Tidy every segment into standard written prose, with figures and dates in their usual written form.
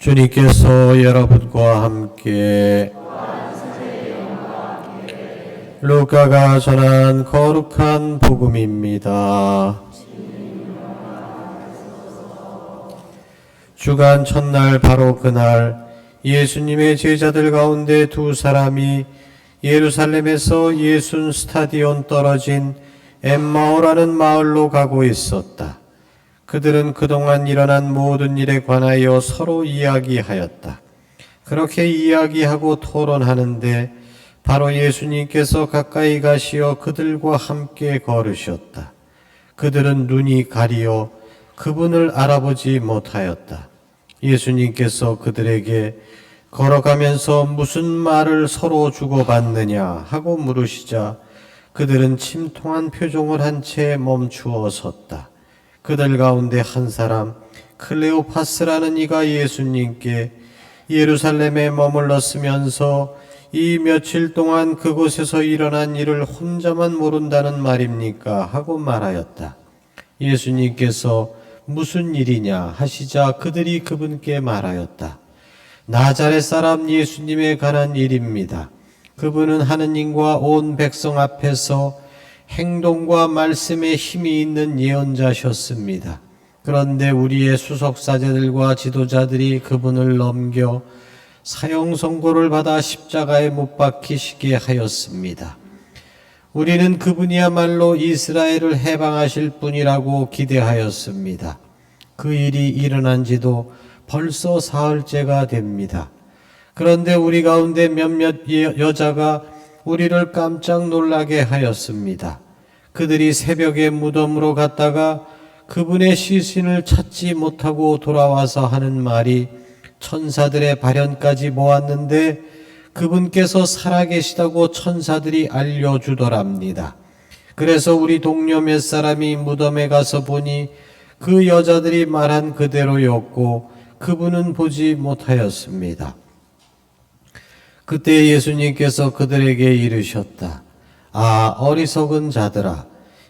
주님께서 여러분과 함께 루카가 전한 거룩한 복음입니다. 주간 첫날 바로 그날 예수님의 제자들 가운데 두 사람이 예루살렘에서 예순 스타디온 떨어진 엠마오라는 마을로 가고 있었다. 그들은 그동안 일어난 모든 일에 관하여 서로 이야기하였다. 그렇게 이야기하고 토론하는데 바로 예수님께서 가까이 가시어 그들과 함께 걸으셨다. 그들은 눈이 가리어 그분을 알아보지 못하였다. 예수님께서 그들에게 걸어가면서 무슨 말을 서로 주고받느냐 하고 물으시자 그들은 침통한 표정을 한 채 멈추어 섰다. 그들 가운데 한 사람 클레오파스라는 이가 예수님께 예루살렘에 머물렀으면서 이 며칠 동안 그곳에서 일어난 일을 혼자만 모른다는 말입니까? 하고 말하였다. 예수님께서 무슨 일이냐 하시자 그들이 그분께 말하였다. 나자렛 사람 예수님에 관한 일입니다. 그분은 하느님과 온 백성 앞에서 행동과 말씀에 힘이 있는 예언자셨습니다. 그런데 우리의 수석사제들과 지도자들이 그분을 넘겨 사형 선고를 받아 십자가에 못 박히시게 하였습니다. 우리는 그분이야말로 이스라엘을 해방하실 분이라고 기대하였습니다. 그 일이 일어난 지도 벌써 사흘째가 됩니다. 그런데 우리 가운데 몇몇 여자가 우리를 깜짝 놀라게 하였습니다. 그들이 새벽에 무덤으로 갔다가 그분의 시신을 찾지 못하고 돌아와서 하는 말이 천사들의 발현까지 모았는데 그분께서 살아계시다고 천사들이 알려주더랍니다. 그래서 우리 동료 몇 사람이 무덤에 가서 보니 그 여자들이 말한 그대로였고 그분은 보지 못하였습니다. 그때 예수님께서 그들에게 이르셨다. 아, 어리석은 자들아,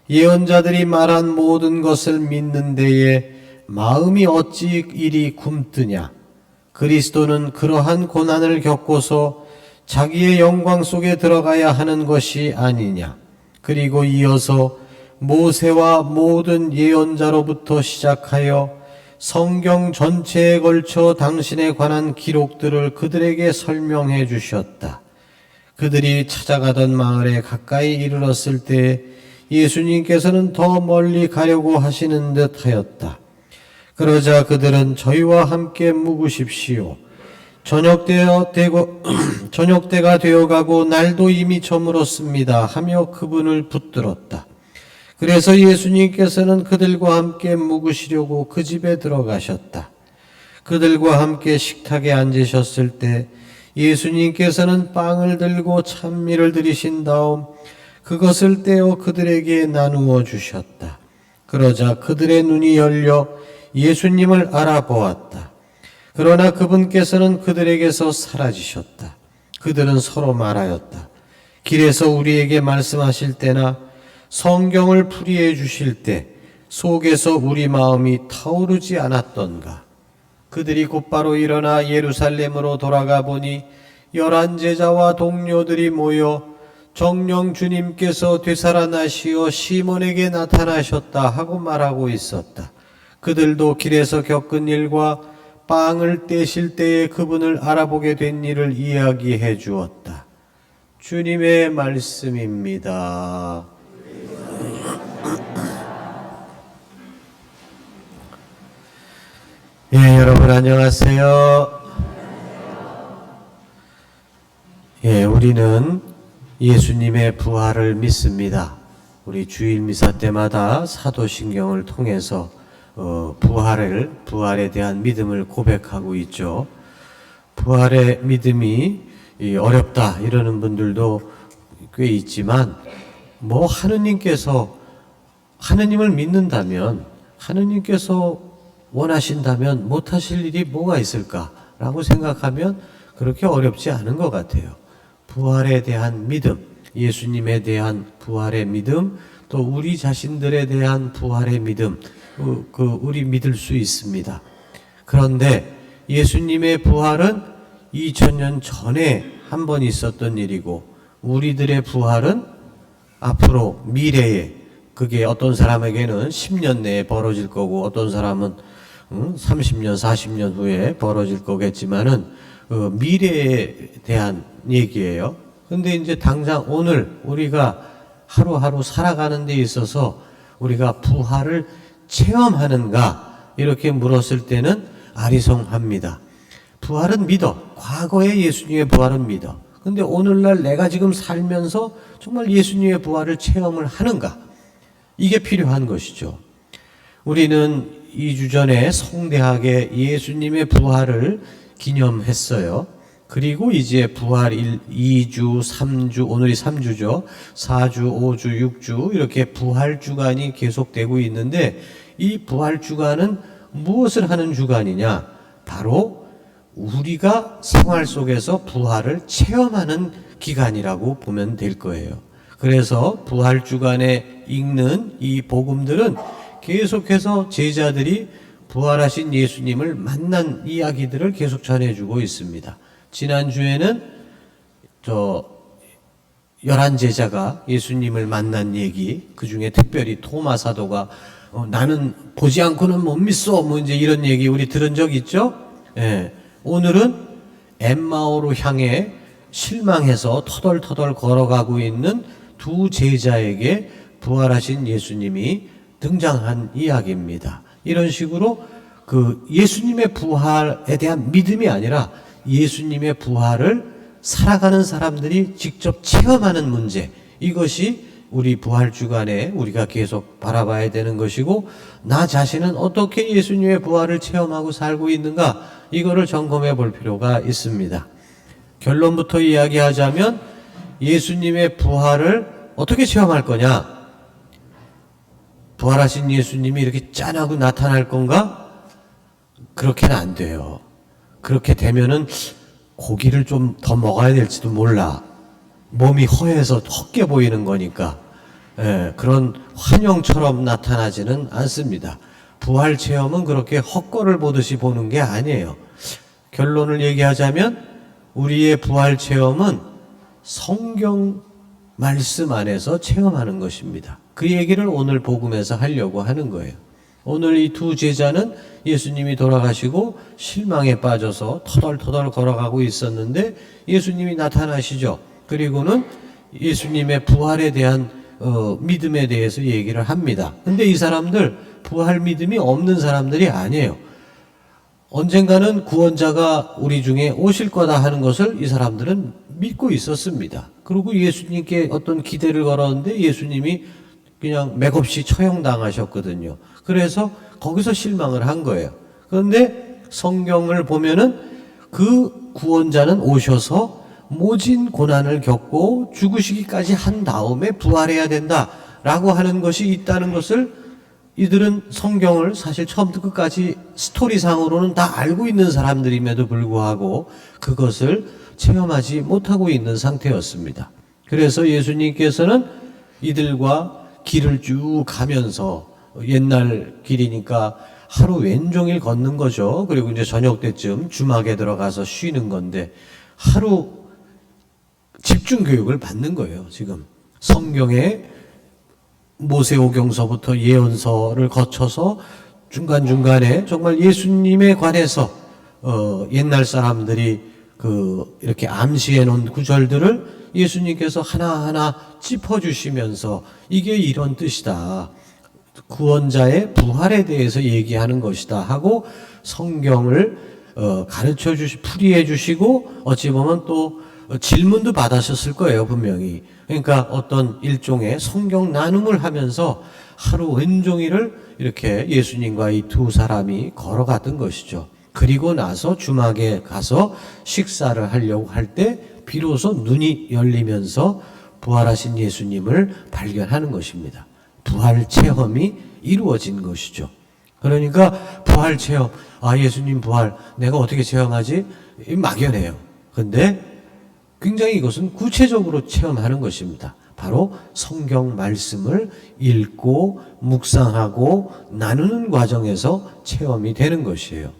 예언자들이 말한 모든 것을 믿는 데에 마음이 어찌 이리 굼뜨냐? 그리스도는 그러한 고난을 겪고서 자기의 영광 속에 들어가야 하는 것이 아니냐? 그리고 이어서 모세와 모든 예언자로부터 시작하여 성경 전체에 걸쳐 당신에 관한 기록들을 그들에게 설명해 주셨다. 그들이 찾아가던 마을에 가까이 이르렀을 때 예수님께서는 더 멀리 가려고 하시는 듯 하였다. 그러자 그들은 저희와 함께 묵으십시오. 저녁때가 되어가고 날도 이미 저물었습니다 하며 그분을 붙들었다. 그래서 예수님께서는 그들과 함께 묵으시려고 그 집에 들어가셨다. 그들과 함께 식탁에 앉으셨을 때 예수님께서는 빵을 들고 찬미를 드리신 다음 그것을 떼어 그들에게 나누어 주셨다. 그러자 그들의 눈이 열려 예수님을 알아보았다. 그러나 그분께서는 그들에게서 사라지셨다. 그들은 서로 말하였다. 길에서 우리에게 말씀하실 때나 성경을 풀이해 주실 때 속에서 우리 마음이 타오르지 않았던가. 그들이 곧바로 일어나 예루살렘으로 돌아가 보니 11 제자와 동료들이 모여 정녕 주님께서 되살아나시어 시몬에게 나타나셨다 하고 말하고 있었다. 그들도 길에서 겪은 일과 빵을 떼실 때에 그분을 알아보게 된 일을 이야기해 주었다. 주님의 말씀입니다. 예, 여러분 안녕하세요. 예, 우리는 예수님의 부활을 믿습니다. 우리 주일 미사 때마다 사도신경을 통해서 부활에 대한 믿음을 고백하고 있죠. 부활의 믿음이 어렵다 이러는 분들도 꽤 있지만 하느님을 믿는다면 하느님께서 원하신다면 못하실 일이 뭐가 있을까라고 생각하면 그렇게 어렵지 않은 것 같아요. 부활에 대한 믿음, 예수님에 대한 부활의 믿음, 또 우리 자신들에 대한 부활의 믿음, 우리 믿을 수 있습니다. 그런데 예수님의 부활은 2000년 전에 한 번 있었던 일이고 우리들의 부활은 앞으로 미래에, 그게 어떤 사람에게는 10년 내에 벌어질 거고 어떤 사람은 30년, 40년 후에 벌어질 거겠지만은 미래에 대한 얘기예요. 근데 이제 당장 오늘 우리가 하루하루 살아가는 데 있어서 우리가 부활을 체험하는가 이렇게 물었을 때는 아리송합니다. 부활은 믿어. 과거의 예수님의 부활은 믿어. 근데 오늘날 내가 지금 살면서 정말 예수님의 부활을 체험을 하는가? 이게 필요한 것이죠. 우리는 2주 전에 성대하게 예수님의 부활을 기념했어요. 그리고 이제 부활 2주, 3주, 오늘이 3주죠. 4주, 5주, 6주 이렇게 부활 주간이 계속되고 있는데 이 부활 주간은 무엇을 하는 주간이냐? 바로 우리가 생활 속에서 부활을 체험하는 기간이라고 보면 될 거예요. 그래서 부활 주간에 읽는 이 복음들은 계속해서 제자들이 부활하신 예수님을 만난 이야기들을 계속 전해주고 있습니다. 지난주에는 11제자가 예수님을 만난 얘기, 그 중에 특별히 토마 사도가 나는 보지 않고는 못 믿어, 뭐 이제 이런 얘기 우리 들은 적 있죠? 예. 오늘은 엠마오로 향해 실망해서 터덜터덜 걸어가고 있는 두 제자에게 부활하신 예수님이 등장한 이야기입니다. 이런 식으로 그 예수님의 부활에 대한 믿음이 아니라 예수님의 부활을 살아가는 사람들이 직접 체험하는 문제, 이것이 우리 부활 주간에 우리가 계속 바라봐야 되는 것이고, 나 자신은 어떻게 예수님의 부활을 체험하고 살고 있는가, 이거를 점검해 볼 필요가 있습니다. 결론부터 이야기하자면 예수님의 부활을 어떻게 체험할 거냐? 부활하신 예수님이 이렇게 짠하고 나타날 건가? 그렇게는 안 돼요. 그렇게 되면은 고기를 좀 더 먹어야 될지도 몰라. 몸이 허해서 헛게 보이는 거니까. 그런 환영처럼 나타나지는 않습니다. 부활 체험은 그렇게 헛거를 보듯이 보는 게 아니에요. 결론을 얘기하자면 우리의 부활 체험은 성경 말씀 안에서 체험하는 것입니다. 그 얘기를 오늘 복음에서 하려고 하는 거예요. 오늘 이 두 제자는 예수님이 돌아가시고 실망에 빠져서 터덜터덜 걸어가고 있었는데 예수님이 나타나시죠. 그리고는 예수님의 부활에 대한 믿음에 대해서 얘기를 합니다. 근데 이 사람들 부활 믿음이 없는 사람들이 아니에요. 언젠가는 구원자가 우리 중에 오실 거다 하는 것을 이 사람들은 믿고 있었습니다. 그리고 예수님께 어떤 기대를 걸었는데 예수님이 그냥 맥없이 처형당하셨거든요. 그래서 거기서 실망을 한 거예요. 그런데 성경을 보면은 그 구원자는 오셔서 모진 고난을 겪고 죽으시기까지 한 다음에 부활해야 된다라고 하는 것이 있다는 것을 이들은 성경을 사실 처음부터 끝까지 스토리상으로는 다 알고 있는 사람들임에도 불구하고 그것을 체험하지 못하고 있는 상태였습니다. 그래서 예수님께서는 이들과 길을 쭉 가면서, 옛날 길이니까 하루 왼종일 걷는 거죠. 그리고 이제 저녁 때쯤 주막에 들어가서 쉬는 건데 하루 집중 교육을 받는 거예요. 지금 성경의 모세오경서부터 예언서를 거쳐서 중간중간에 정말 예수님에 관해서 옛날 사람들이 이렇게 암시해 놓은 구절들을 예수님께서 하나하나 짚어주시면서 이게 이런 뜻이다, 구원자의 부활에 대해서 얘기하는 것이다 하고 성경을 가르쳐 풀이해 주시고 어찌 보면 또 질문도 받으셨을 거예요, 분명히. 그러니까 어떤 일종의 성경 나눔을 하면서 하루 온종일을 이렇게 예수님과 이 두 사람이 걸어갔던 것이죠. 그리고 나서 주막에 가서 식사를 하려고 할 때 비로소 눈이 열리면서 부활하신 예수님을 발견하는 것입니다. 부활 체험이 이루어진 것이죠. 그러니까 부활 체험, 예수님 부활 내가 어떻게 체험하지? 막연해요. 근데 굉장히 이것은 구체적으로 체험하는 것입니다. 바로 성경 말씀을 읽고 묵상하고 나누는 과정에서 체험이 되는 것이에요.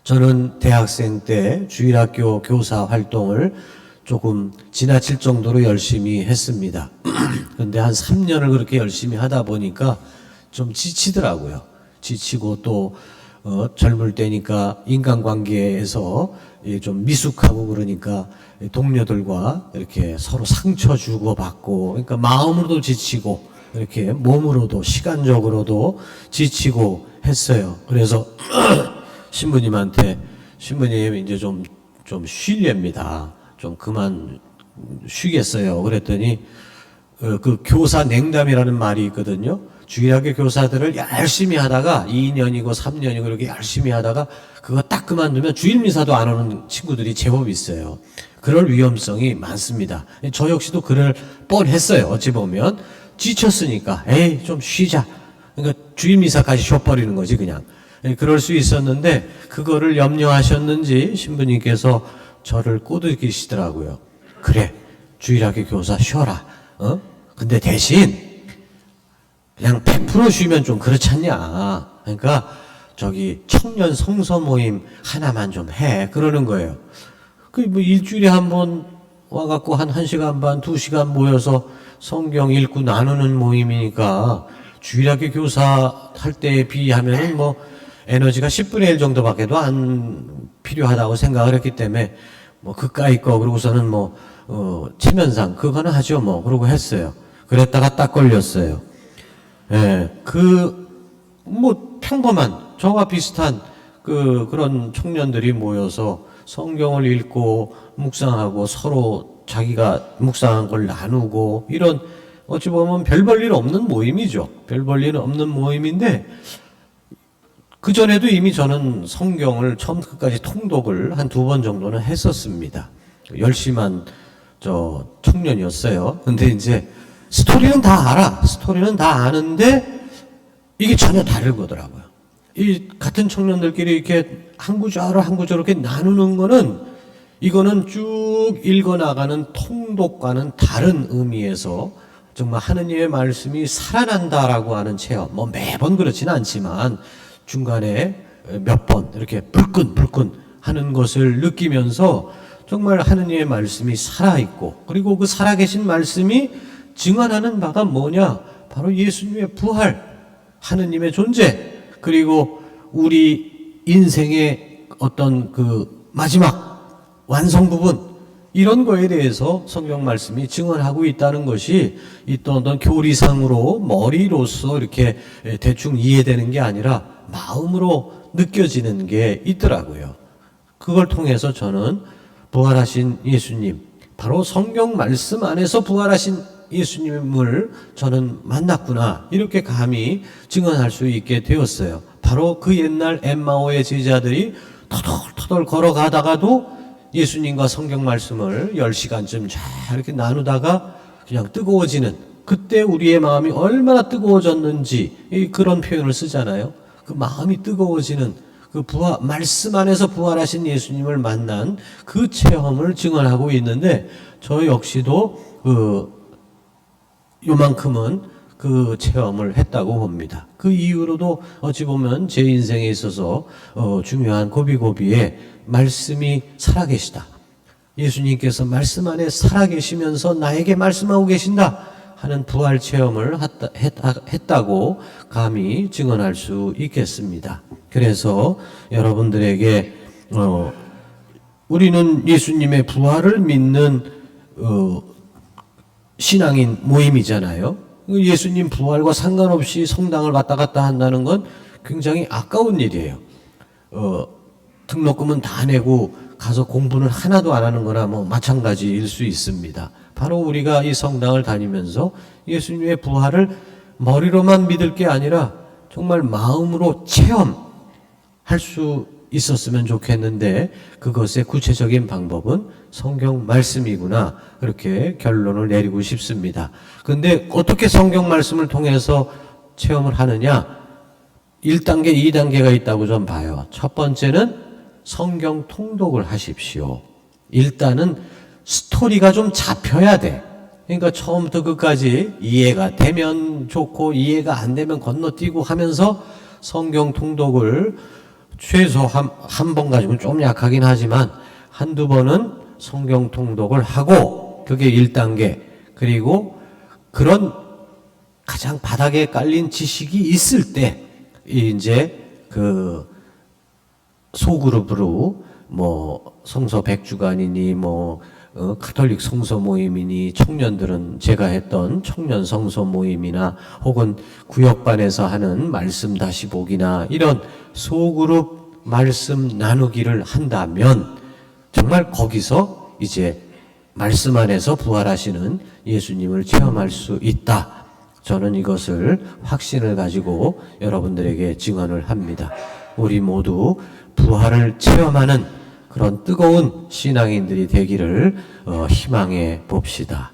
저는 대학생 때 주일학교 교사 활동을 조금 지나칠 정도로 열심히 했습니다. 그런데 한 3년을 그렇게 열심히 하다 보니까 좀 지치더라고요. 지치고 또 젊을 때니까 인간관계에서 좀 미숙하고 그러니까 동료들과 이렇게 서로 상처 주고 받고, 그러니까 마음으로도 지치고 이렇게 몸으로도 시간적으로도 지치고 했어요. 그래서 신부님 이제 좀 쉴렵니다. 좀 그만 쉬겠어요. 그랬더니 그 교사 냉담이라는 말이 있거든요. 주일학교 교사들을 열심히 하다가 2년이고 3년이고 그렇게 열심히 하다가 그거 딱 그만두면 주일 미사도 안 오는 친구들이 제법 있어요. 그럴 위험성이 많습니다. 저 역시도 그럴 뻔했어요. 어찌 보면 지쳤으니까 에이 좀 쉬자. 그러니까 주일 미사까지 쉬어버리는 거지 그냥. 그럴 수 있었는데 그거를 염려하셨는지 신부님께서 저를 꼬드기시더라고요. 그래, 주일학교 교사 쉬어라. 근데 대신 그냥 100% 쉬면 좀 그렇지 않냐. 그러니까 저기 청년 성서 모임 하나만 좀 해. 그러는 거예요. 그 뭐 일주일에 한 번 와갖고 한 1시간 반, 2시간 모여서 성경 읽고 나누는 모임이니까 주일학교 교사 할 때에 비하면은 뭐 에너지가 10분의 1 정도밖에도 안 필요하다고 생각을 했기 때문에 뭐 그까이 거 그러고서는 뭐 체면상 그거는 하죠 뭐 그러고 했어요. 그랬다가 딱 걸렸어요. 예, 뭐 평범한 저와 비슷한 그런 청년들이 모여서 성경을 읽고 묵상하고 서로 자기가 묵상한 걸 나누고 이런 어찌 보면 별 볼 일 없는 모임이죠. 별 볼 일 없는 모임인데 그전에도 이미 저는 성경을 처음부터 끝까지 통독을 한 2번 정도는 했었습니다. 열심한 저 청년이었어요. 근데 이제 스토리는 다 알아. 스토리는 다 아는데 이게 전혀 다른 거더라고요. 이 같은 청년들끼리 이렇게 한 구절 한 구절 이렇게 나누는 거는 이거는 쭉 읽어나가는 통독과는 다른 의미에서 정말 하느님의 말씀이 살아난다라고 하는 체험. 뭐 매번 그렇지는 않지만 중간에 몇 번 이렇게 불끈불끈 하는 것을 느끼면서 정말 하느님의 말씀이 살아있고 그리고 그 살아계신 말씀이 증언하는 바가 뭐냐? 바로 예수님의 부활, 하느님의 존재, 그리고 우리 인생의 어떤 그 마지막 완성 부분, 이런 거에 대해서 성경 말씀이 증언하고 있다는 것이 어떤 교리상으로 머리로서 이렇게 대충 이해되는 게 아니라 마음으로 느껴지는 게 있더라고요. 그걸 통해서 저는 부활하신 예수님, 바로 성경 말씀 안에서 부활하신 예수님을 저는 만났구나, 이렇게 감히 증언할 수 있게 되었어요. 바로 그 옛날 엠마오의 제자들이 터덜터덜 걸어가다가도 예수님과 성경 말씀을 10시간쯤 잘 이렇게 나누다가 그냥 뜨거워지는, 그때 우리의 마음이 얼마나 뜨거워졌는지 그런 표현을 쓰잖아요. 그 마음이 뜨거워지는 그 말씀 안에서 부활하신 예수님을 만난 그 체험을 증언하고 있는데, 저 역시도 요만큼은 그 체험을 했다고 봅니다. 그 이후로도 어찌 보면 제 인생에 있어서 중요한 고비고비에 말씀이 살아계시다, 예수님께서 말씀 안에 살아계시면서 나에게 말씀하고 계신다 하는 부활 체험을 했다고 감히 증언할 수 있겠습니다. 그래서 여러분들에게 우리는 예수님의 부활을 믿는 신앙인 모임이잖아요. 예수님 부활과 상관없이 성당을 왔다 갔다 한다는 건 굉장히 아까운 일이에요. 등록금은 다 내고 가서 공부는 하나도 안 하는 거나 뭐 마찬가지일 수 있습니다. 바로 우리가 이 성당을 다니면서 예수님의 부활을 머리로만 믿을 게 아니라 정말 마음으로 체험할 수 있었으면 좋겠는데, 그것의 구체적인 방법은 성경 말씀이구나, 그렇게 결론을 내리고 싶습니다. 근데 어떻게 성경 말씀을 통해서 체험을 하느냐? 1단계, 2단계가 있다고 좀 봐요. 첫 번째는 성경 통독을 하십시오. 일단은 스토리가 좀 잡혀야 돼. 그러니까 처음부터 끝까지 이해가 되면 좋고 이해가 안 되면 건너뛰고 하면서 성경 통독을 최소 한 번 가지고 좀 약하긴 하지만 한두 번은 성경 통독을 하고, 그게 1단계. 그리고 그런 가장 바닥에 깔린 지식이 있을 때 이제 그 소그룹으로 뭐 성서 백주간이니 뭐 가톨릭 성서 모임이니, 청년들은 제가 했던 청년 성서 모임이나 혹은 구역반에서 하는 말씀 다시 보기나 이런 소그룹 말씀 나누기를 한다면 정말 거기서 이제 말씀 안에서 부활하시는 예수님을 체험할 수 있다. 저는 이것을 확신을 가지고 여러분들에게 증언을 합니다. 우리 모두 부활을 체험하는 그런 뜨거운 신앙인들이 되기를 희망해 봅시다.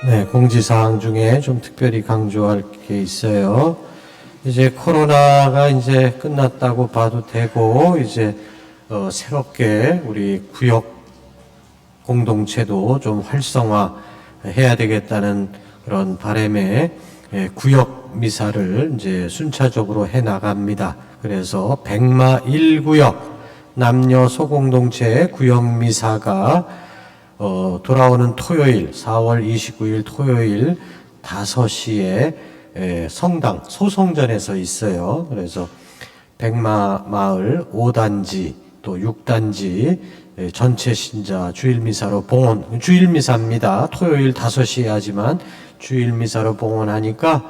네, 공지사항 중에 좀 특별히 강조할 게 있어요. 이제 코로나가 이제 끝났다고 봐도 되고, 이제 새롭게 우리 구역 공동체도 좀 활성화해야 되겠다는 그런 바람에 구역 미사를 이제 순차적으로 해 나갑니다. 그래서 백마 1구역 남녀 소공동체 구역 미사가 돌아오는 토요일 4월 29일 토요일 5시에 성당 소성전에서 있어요. 그래서 백마마을 5단지 또 6단지 전체 신자 주일미사로 봉헌, 주일미사입니다. 토요일 5시에 하지만 주일미사로 봉헌하니까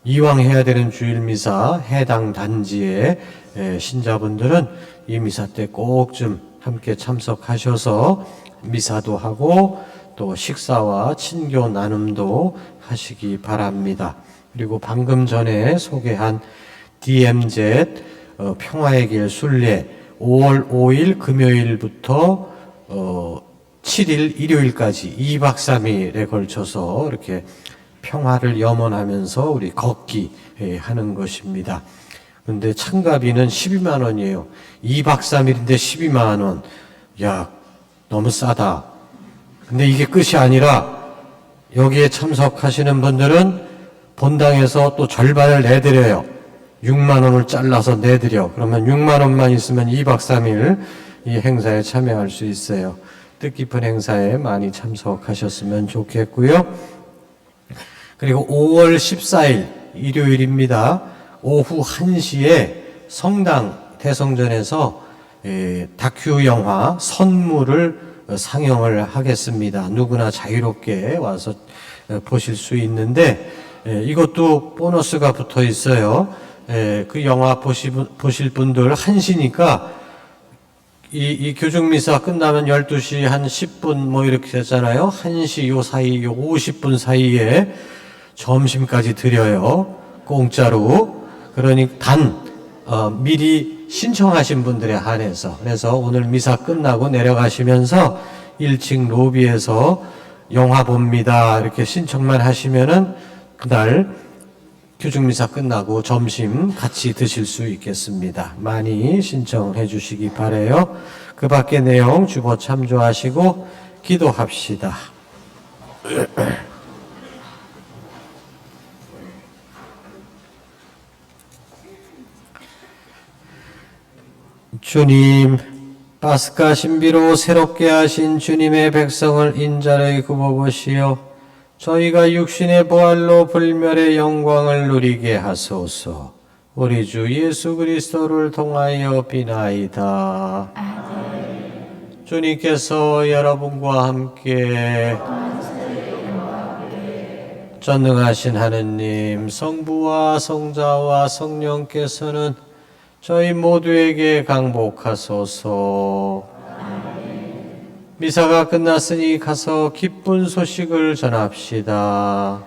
이왕 해야 되는 주일미사 해당 단지의 신자분들은 이 미사 때 꼭 좀 함께 참석하셔서 미사도 하고 또 식사와 친교 나눔도 하시기 바랍니다. 그리고 방금 전에 소개한 DMZ 평화의 길 순례 5월 5일 금요일부터 7일 일요일까지 2박 3일에 걸쳐서 이렇게 평화를 염원하면서 우리 걷기 하는 것입니다. 그런데 참가비는 12만 원이에요. 2박 3일인데 12만 원. 야, 너무 싸다. 근데 이게 끝이 아니라 여기에 참석하시는 분들은 본당에서 또 절반을 내드려요. 6만 원을 잘라서 내드려. 그러면 6만 원만 있으면 2박 3일 이 행사에 참여할 수 있어요. 뜻깊은 행사에 많이 참석하셨으면 좋겠고요. 그리고 5월 14일 일요일입니다. 오후 1시에 성당 대성전에서 다큐 영화 선물을 상영을 하겠습니다. 누구나 자유롭게 와서 보실 수 있는데 이것도 보너스가 붙어 있어요. 그 영화 보실 분들 1시니까 이 교중미사 끝나면 12시 한 10분 뭐 이렇게 됐잖아요. 1시 요 사이, 요 50분 사이에 점심까지 드려요. 공짜로. 그러니 미리 신청하신 분들에 한해서. 그래서 오늘 미사 끝나고 내려가시면서 1층 로비에서 영화 봅니다. 이렇게 신청만 하시면은 그날 교중미사 끝나고 점심 같이 드실 수 있겠습니다. 많이 신청해 주시기 바라요. 그 밖의 내용 주보 참조하시고 기도합시다. 주님, 파스카 신비로 새롭게 하신 주님의 백성을 인자를 굽어보시어 저희가 육신의 부활로 불멸의 영광을 누리게 하소서. 우리 주 예수 그리스도를 통하여 비나이다. 아멘. 주님께서 여러분과 함께 전능하신 하느님 성부와 성자와 성령께서는 저희 모두에게 강복하소서. 미사가 끝났으니 가서 기쁜 소식을 전합시다.